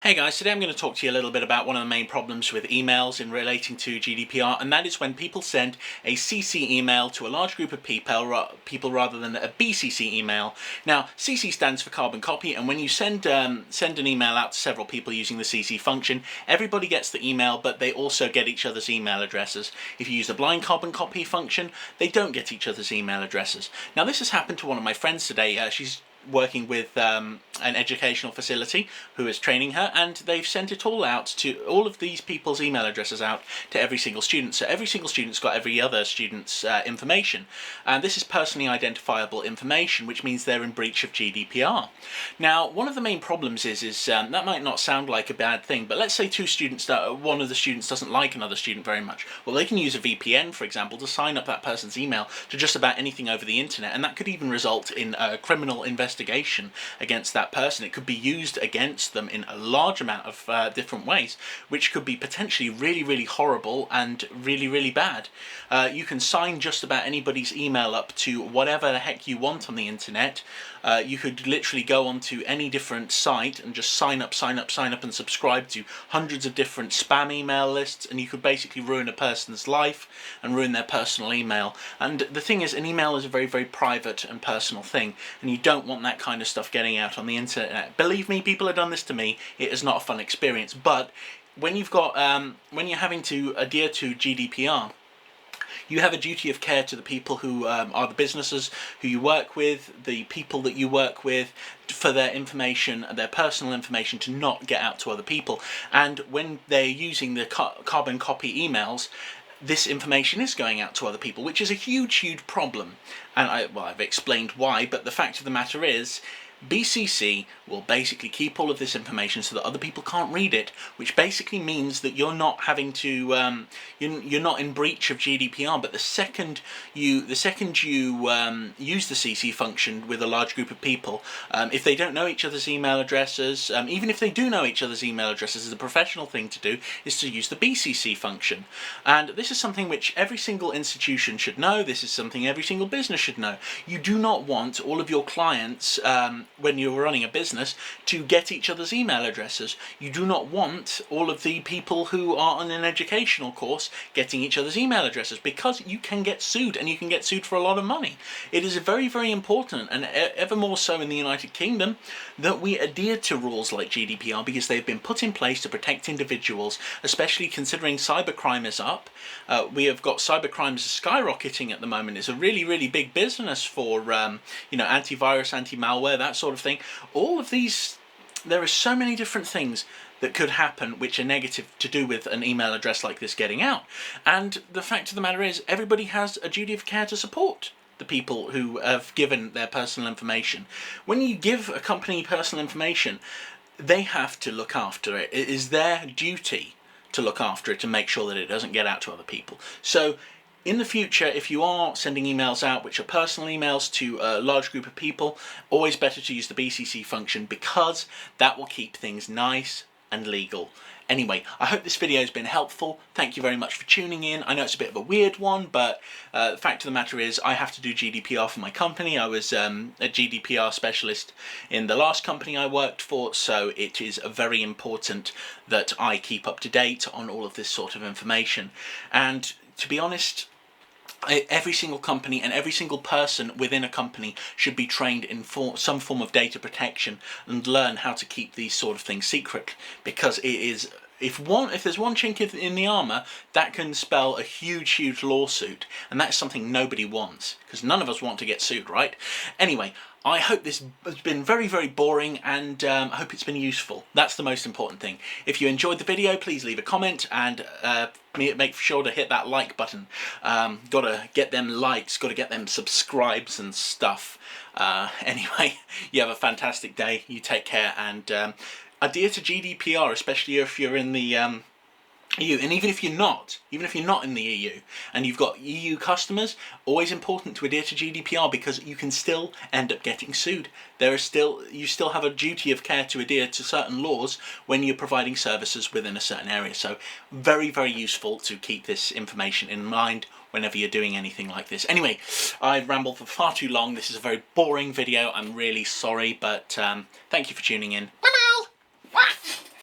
Hey guys, today I'm going to talk to you a little bit about one of the main problems with emails in relating to GDPR, and that is when people send a CC email to a large group of people rather than a BCC email. Now, CC stands for carbon copy, and when you send an email out to several people using the CC function, everybody gets the email, but they also get each other's email addresses. If you use the blind carbon copy function, they don't get each other's email addresses. Now, this has happened to one of my friends today. She's working with an educational facility who is training her, and they've sent it all out to all of these people's email addresses out to every single student. So every single student's got every other student's information, and this is personally identifiable information, which means they're in breach of GDPR. Now, one of the main problems is that might not sound like a bad thing, but let's say two students, one of the students doesn't like another student very much. Well, they can use a VPN, for example, to sign up that person's email to just about anything over the internet, and that could even result in a criminal investigation against that person. It could be used against them in a large amount of different ways, which could be potentially really, really horrible and really, really bad. You can sign just about anybody's email up to whatever the heck you want on the internet. You could literally go onto any different site and just sign up and subscribe to hundreds of different spam email lists, and you could basically ruin a person's life and ruin their personal email. And the thing is, an email is a very, very private and personal thing, and you don't want that kind of stuff getting out on the internet. Believe me, people have done this to me. It is not a fun experience. But when you've got when you're having to adhere to GDPR, you have a duty of care to the people who are the businesses who you work with, the people that you work with, for their information, their personal information, to not get out to other people. And when they're using the carbon copy emails, this information is going out to other people, which is a huge, huge problem. And I've explained why, but the fact of the matter is, BCC will basically keep all of this information so that other people can't read it, which basically means that you're not having to, you're not in breach of GDPR. But the second you use the CC function with a large group of people, if they don't know each other's email addresses, even if they do know each other's email addresses, the professional thing to do is to use the BCC function. And this is something which every single institution should know. This is something every single business should know. You do not want all of your clients, when you're running a business, to get each other's email addresses. You do not want all of the people who are on an educational course getting each other's email addresses, because you can get sued, and you can get sued for a lot of money. It is very, very important, and ever more so in the United Kingdom, that we adhere to rules like GDPR, because they've been put in place to protect individuals, especially considering cybercrime is up. We have got cybercrime skyrocketing at the moment. It's a really, really big business for antivirus, anti-malware, that sort of thing. All of these, there are so many different things that could happen which are negative to do with an email address like this getting out. And the fact of the matter is, everybody has a duty of care to support the people who have given their personal information. When you give a company personal information, they have to look after it. It is their duty to look after it, to make sure that it doesn't get out to other people. So in the future, if you are sending emails out which are personal emails to a large group of people, always better to use the BCC function, because that will keep things nice and legal. Anyway, I hope this video has been helpful. Thank you very much for tuning in. I know it's a bit of a weird one, but the fact of the matter is, I have to do GDPR for my company. I was a GDPR specialist in the last company I worked for, so it is very important that I keep up to date on all of this sort of information. And to be honest, every single company and every single person within a company should be trained in some form of data protection and learn how to keep these sort of things secret, because it is, if there's one chink in the armour, that can spell a huge, huge lawsuit, and that's something nobody wants, because none of us want to get sued, right? Anyway, I hope this has been very, very boring, and I hope it's been useful. That's the most important thing. If you enjoyed the video, please leave a comment, and make sure to hit that like button. Gotta get them likes, gotta get them subscribes and stuff. Anyway, you have a fantastic day, you take care, and adhere to GDPR, especially if you're in the EU, and even if you're not in the EU and you've got EU customers, always important to adhere to GDPR, because you can still end up getting sued. You still have a duty of care to adhere to certain laws when you're providing services within a certain area. So very, very useful to keep this information in mind whenever you're doing anything like this. Anyway, I've rambled for far too long. This is a very boring video. I'm really sorry, but thank you for tuning in. Bye-bye.